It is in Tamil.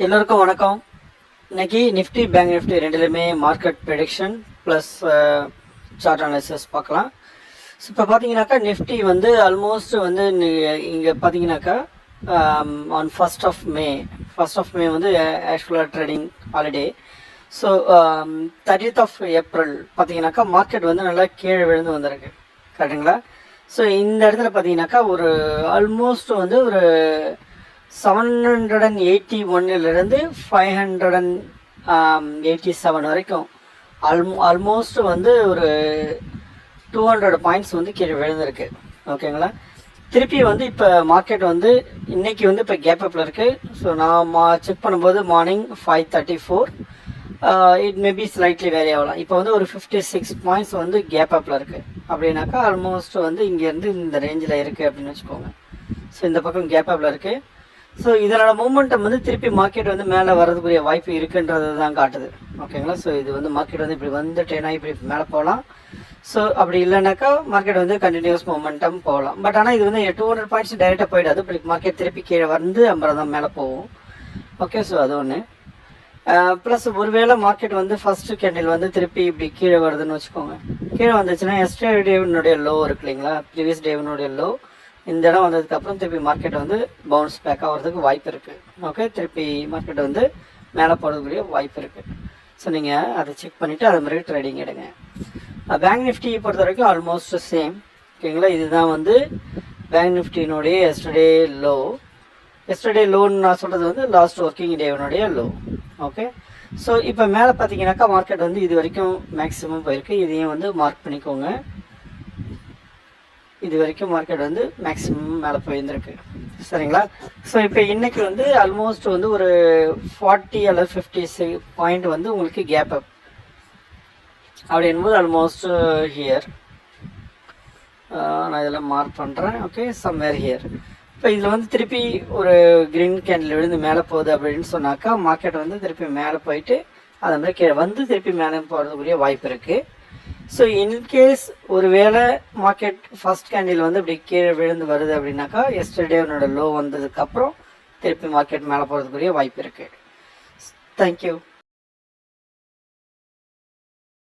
எல்லோருக்கும் வணக்கம். இன்னைக்கு நிஃப்டி பேங்க் நிஃப்டி ரெண்டுலேயுமே market prediction plus chart analysis பார்க்கலாம். ஸோ இப்போ பார்த்தீங்கன்னாக்கா நிஃப்டி வந்து ஆல்மோஸ்ட் வந்து இங்கே பார்த்தீங்கன்னாக்கா ஆன் ஃபர்ஸ்ட் ஆஃப் மே வந்து ஆக்சுவலாக trading holiday. So 30th of April பார்த்தீங்கன்னாக்கா மார்க்கெட் வந்து நல்லா கீழே விழுந்து வந்திருக்கு, கரெக்டுங்களா? ஸோ இந்த இடத்துல பார்த்தீங்கன்னாக்கா ஒரு ஆல்மோஸ்ட் வந்து ஒரு 781 587 வரைக்கும் ஆல்மோஸ்ட் வந்து ஒரு 200 பாயிண்ட்ஸ் வந்து கீழே விழுந்திருக்கு, ஓகேங்களா? திருப்பி வந்து இப்போ மார்க்கெட் வந்து இன்றைக்கி வந்து இப்போ கேப் அப்பில் இருக்குது. ஸோ நான் செக் பண்ணும்போது morning 5:34, it maybe slightly vary ஆகலாம். இப்போ வந்து ஒரு 56 பாயிண்ட்ஸ் வந்து கேப் அப்பில் இருக்குது அப்படின்னாக்கா ஆல்மோஸ்ட் வந்து இங்கேருந்து இந்த ரேஞ்சில் இருக்குது அப்படின்னு வச்சுக்கோங்க. ஸோ இந்த பக்கம் கேப் அப்பில் இருக்குது. ஸோ இதனோட மூமெண்டம் வந்து திருப்பி மார்க்கெட் வந்து மேலே வர்றதுக்குரிய வாய்ப்பு இருக்குன்றது தான் காட்டுது, ஓகேங்களா? ஸோ இது வந்து மார்க்கெட் வந்து இப்படி வந்து ட்ரெயினாக இப்படி மேலே போகலாம். ஸோ அப்படி இல்லைனாக்கா மார்க்கெட் வந்து கண்டினியூஸ் மூமெண்டம் போகலாம். பட் ஆனால் இது வந்து 200 பாயிண்ட்ஸ் டைரெக்டாக போயிடாது. இப்படி மார்க்கெட் திருப்பி கீழே வந்து 50 தான் மேலே போகும், ஓகே? ஸோ அது ஒன்று. ப்ளஸ் ஒருவேளை மார்க்கெட் வந்து ஃபஸ்ட்டு கேண்டில் வந்து திருப்பி இப்படி கீழே வருதுன்னு வச்சுக்கோங்க. கீழே வந்துச்சுன்னா எஸ்டே டேவினுடைய லோ இருக்கு இல்லைங்களா, ப்ரீவியஸ் டேவினுடைய லோ, இந்த இடம் வந்ததுக்கப்புறம் திருப்பி மார்க்கெட் வந்து பவுன்ஸ் பேக் ஆகிறதுக்கு வாய்ப்பு இருக்குது, ஓகே? திருப்பி மார்க்கெட் வந்து மேலே போகிறதுக்குரிய வாய்ப்பு இருக்குது. ஸோ நீங்கள் அதை செக் பண்ணிவிட்டு அது மாதிரி ட்ரேடிங் எடுங்க. பேங்க் நிஃப்டியை பொறுத்த வரைக்கும் ஆல்மோஸ்ட் சேம், ஓகேங்களா? இதுதான் வந்து பேங்க் நிஃப்டினுடைய எஸ்டர்டே லோன்னு நான் சொல்கிறது வந்து லாஸ்ட் ஒர்க்கிங் டேவினுடைய லோ, ஓகே? ஸோ இப்போ மேலே பார்த்தீங்கன்னாக்கா மார்க்கெட் வந்து இது வரைக்கும் மேக்ஸிமம் போயிருக்கு. இதையும் வந்து மார்க் பண்ணிக்கோங்க. இது வரைக்கும் மார்க்கெட் வந்து மேக்ஸிமம் மேலே போயிருந்துருக்கு, சரிங்களா? ஸோ இப்போ இன்றைக்கி வந்து ஆல்மோஸ்ட் வந்து ஒரு 40 அல்லது 50 பாயிண்ட் வந்து உங்களுக்கு கேப் அப் அப்படின்போது ஆல்மோஸ்ட் ஹியர் நான் இதெல்லாம் மார்க் பண்ணுறேன், ஓகே? Somewhere here. இப்போ இதில் வந்து திருப்பி ஒரு க்ரீன் கேண்டில் விழுந்து மேலே போகுது அப்படின்னு சொன்னாக்கா மார்க்கெட் வந்து திருப்பி மேலே போயிட்டு அது மாதிரி கீழே வந்து திருப்பி மேலே போகிறதுக்குரிய வாய்ப்பு இருக்குது. ஸோ இன்கேஸ் ஒரு வேளை மார்க்கெட் ஃபஸ்ட் கேண்டில் வந்து இப்படி கீழே விழுந்து வருது அப்படின்னாக்கா எஸ்டர்டேனோட லோ வந்ததுக்கப்புறம் திருப்பி மார்க்கெட் மேலே போகிறதுக்குரிய வாய்ப்பு இருக்குது. தேங்க்யூ.